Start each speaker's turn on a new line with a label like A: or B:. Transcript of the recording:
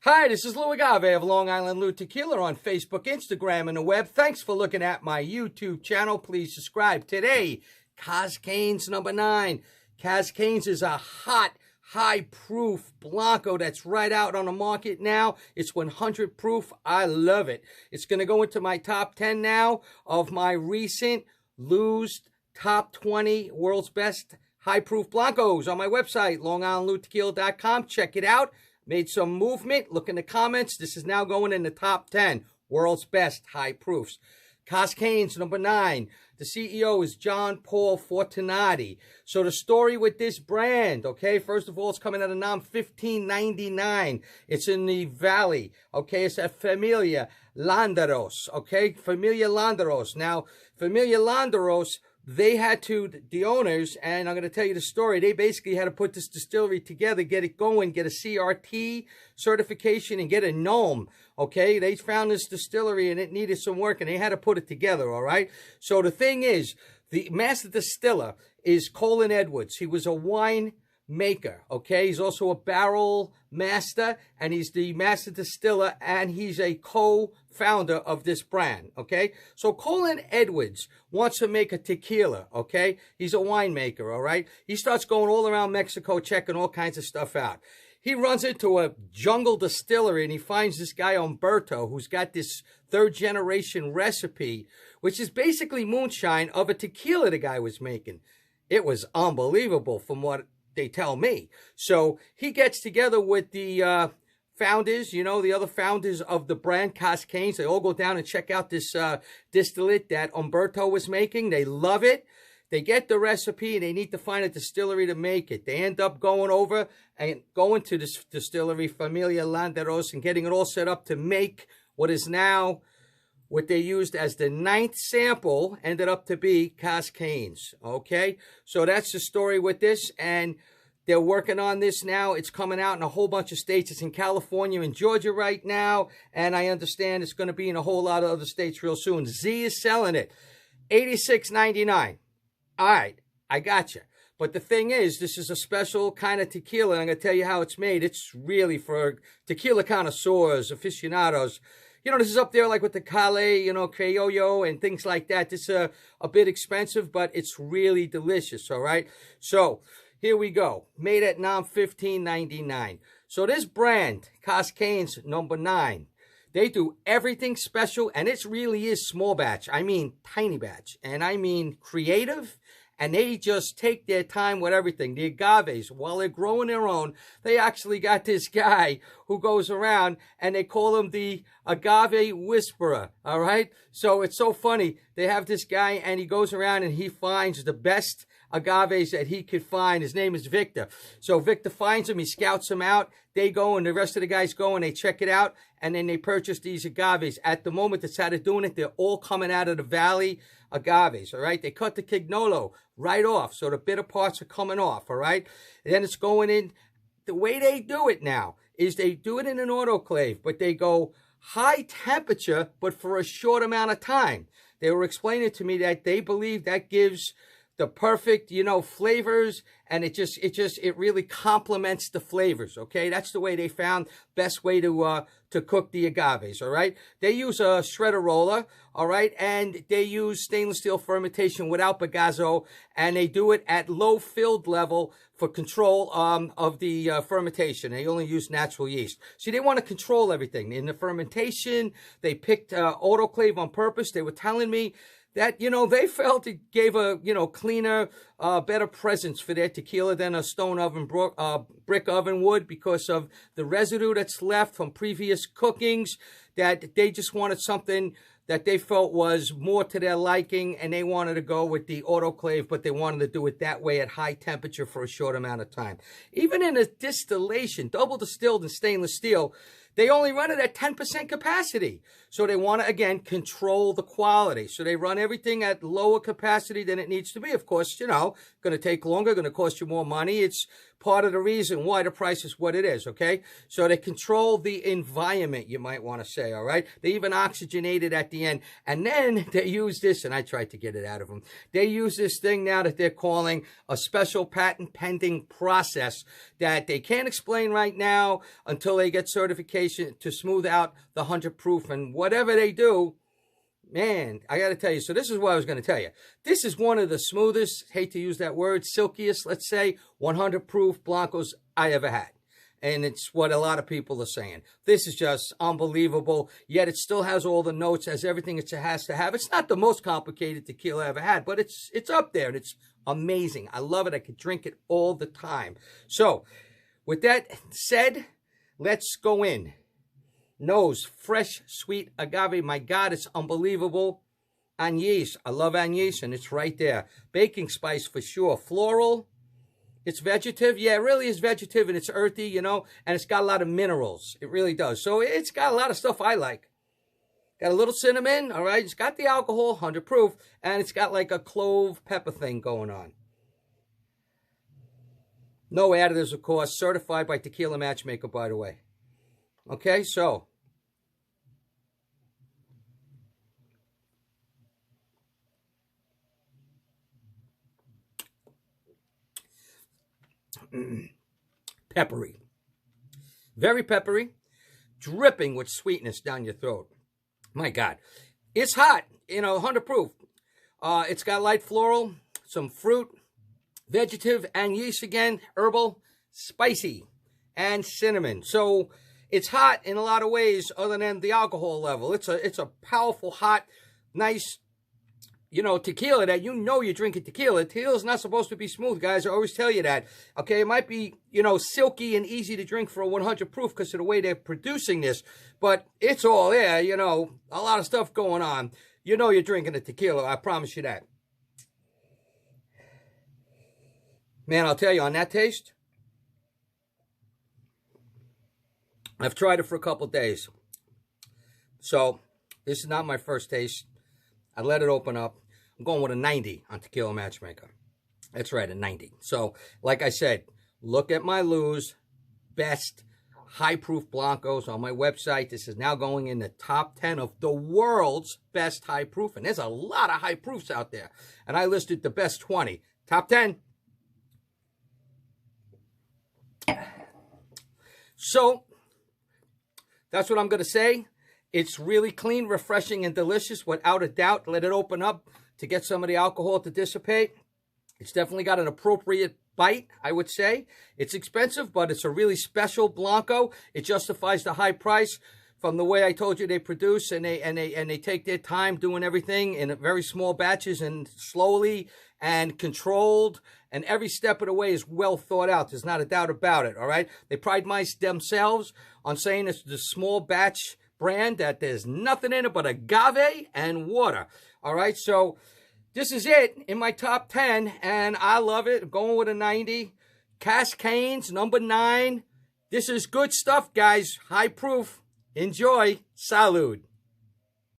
A: Hi, this is Lou Agave of Long Island Lou Tequila on Facebook, Instagram, and the web. Thanks for looking at my YouTube channel. Please subscribe. Today, Cazcanes number 9. Cazcanes is a hot, high-proof Blanco that's right out on the market now. It's 100 proof. I love it. It's going to go into my top 10 now of my recent Lou's top 20 world's best high-proof Blancos on my website, longislandloutequila.com. Check it out. Made some movement. Look in the comments. This is now going in the top 10 world's best high proofs. Cazcanes number 9. The CEO is John Paul Fortunati. So the story with this brand, okay, first of all, it's coming at a NOM $15.99. It's in the Valley, okay. It's at Familia Landeros, okay, Familia Landeros. Now, Familia Landeros, they had to, the owners, and I'm going to tell you the story, they basically had to put this distillery together, get it going, get a CRT certification, and get a NOM, okay? They found this distillery, and it needed some work, and they had to put it together, all right? So the thing is, the master distiller is Colin Edwards. He was a wine maker, okay? He's also a barrel master, and he's the master distiller, and he's a co-founder of this brand, okay? So Colin Edwards wants to make a tequila, okay? He's a winemaker, all right? He starts going all around Mexico, checking all kinds of stuff out. He runs into a jungle distillery, and he finds this guy, Umberto, who's got this third-generation recipe, which is basically moonshine of a tequila the guy was making. It was unbelievable from what they tell me. So he gets together with the founders, you know, the other founders of the brand Cazcanes. They all go down and check out this distillate that Umberto was making. They love it. They get the recipe, and they need to find a distillery to make it. They end up going over and going to this distillery, Familia Landeros, and getting it all set up to make what is now what they used as the 9th sample ended up to be Cazcanes, okay? So that's the story with this, and they're working on this now. It's coming out in a whole bunch of states. It's in California and Georgia right now, and I understand it's going to be in a whole lot of other states real soon. Z is selling it, $86.99. All right, I got you. But the thing is, this is a special kind of tequila, and I'm going to tell you how it's made. It's really for tequila connoisseurs, aficionados. You know, this is up there like with the Cale, you know, Criollo and things like that. This is a bit expensive, but it's really delicious, all right? So here we go. Made at NOM $15.99. So this brand, Cazcanes number 9, they do everything special, and it really is small batch. I mean tiny batch, and I mean creative. And they just take their time with everything. The agaves, while they're growing their own, they actually got this guy who goes around, and they call him the agave whisperer, all right? So it's so funny. They have this guy, and he goes around, and he finds the best agaves that he could find. His name is Victor. So Victor finds him. He scouts him out. They go, and the rest of the guys go, and they check it out, and then they purchase these agaves. At the moment, that's how they're doing it. They're all coming out of the Valley agaves, all right? They cut the Cignolo right off, so the bitter parts are coming off, all right? And then it's going in. The way they do it now is they do it in an autoclave, but they go high temperature, but for a short amount of time. They were explaining to me that they believe that gives the perfect, you know, flavors, and it really complements the flavors, okay? That's the way they found best way to cook the agaves, all right? They use a shredder roller, all right? And they use stainless steel fermentation without bagazo, and they do it at low filled level for control of the fermentation. They only use natural yeast. See, they want to control everything. In the fermentation, they picked autoclave on purpose. They were telling me that, you know, they felt it gave a, you know, cleaner, better presence for their tequila than a stone oven, brick oven would, because of the residue that's left from previous cookings, that they just wanted something that they felt was more to their liking, and they wanted to go with the autoclave, but they wanted to do it that way at high temperature for a short amount of time. Even in a distillation, double distilled in stainless steel, they only run it at 10% capacity. So they want to, again, control the quality. So they run everything at lower capacity than it needs to be. Of course, you know, going to take longer, going to cost you more money. It's part of the reason why the price is what it is, okay? So they control the environment, you might want to say, all right? They even oxygenate it at the end. And then they use this, and I tried to get it out of them. They use this thing now that they're calling a special patent pending process that they can't explain right now until they get certification application to smooth out the 100 proof, and whatever they do, man, I got to tell you. So this is what I was going to tell you. This is one of the smoothest, hate to use that word, silkiest, let's say, 100 proof Blancos I ever had. And it's what a lot of people are saying. This is just unbelievable, yet it still has all the notes, has everything it has to have. It's not the most complicated tequila I ever had, but it's up there, and it's amazing. I love it. I could drink it all the time. So, with that said, let's go in. Nose, fresh, sweet agave. My God, it's unbelievable. Anise, I love anise, and it's right there. Baking spice for sure. Floral. It's vegetative. Yeah, it really is vegetative, and it's earthy, you know, and it's got a lot of minerals. It really does. So it's got a lot of stuff I like. Got a little cinnamon, all right? It's got the alcohol, 100 proof, and it's got like a clove pepper thing going on. No additives, of course. Certified by Tequila Matchmaker, by the way. Okay, so. Peppery. Very peppery. Dripping with sweetness down your throat. My God. It's hot, you know, 100 proof. It's got light floral, some fruit, vegetative, and yeast again, herbal, spicy, and cinnamon. So it's hot in a lot of ways other than the alcohol level. It's a powerful, hot, nice, you know, tequila that you know you're drinking tequila. Tequila's not supposed to be smooth, guys. I always tell you that. Okay, it might be, you know, silky and easy to drink for a 100 proof because of the way they're producing this. But it's all there, you know, a lot of stuff going on. You know you're drinking a tequila. I promise you that. Man, I'll tell you, on that taste, I've tried it for a couple days. So, this is not my first taste. I let it open up. I'm going with a 90 on Tequila Matchmaker. That's right, a 90. So, like I said, look at my Lou's best high-proof Blancos on my website. This is now going in the top 10 of the world's best high-proof. And there's a lot of high-proofs out there. And I listed the best 20. Top 10. So, that's what I'm going to say. It's really clean, refreshing, and delicious, without a doubt. Let it open up to get some of the alcohol to dissipate. It's definitely got an appropriate bite, I would say. It's expensive, but it's a really special Blanco. It justifies the high price from the way I told you they produce, and they take their time doing everything in very small batches and slowly and controlled, and every step of the way is well thought out. There's not a doubt about it, all right? They pride themselves on saying it's the small batch brand that there's nothing in it but agave and water. All right, so this is it in my top 10, and I love it. I'm going with a 90. Cazcanes, number 9. This is good stuff, guys. High proof. Enjoy. Salud.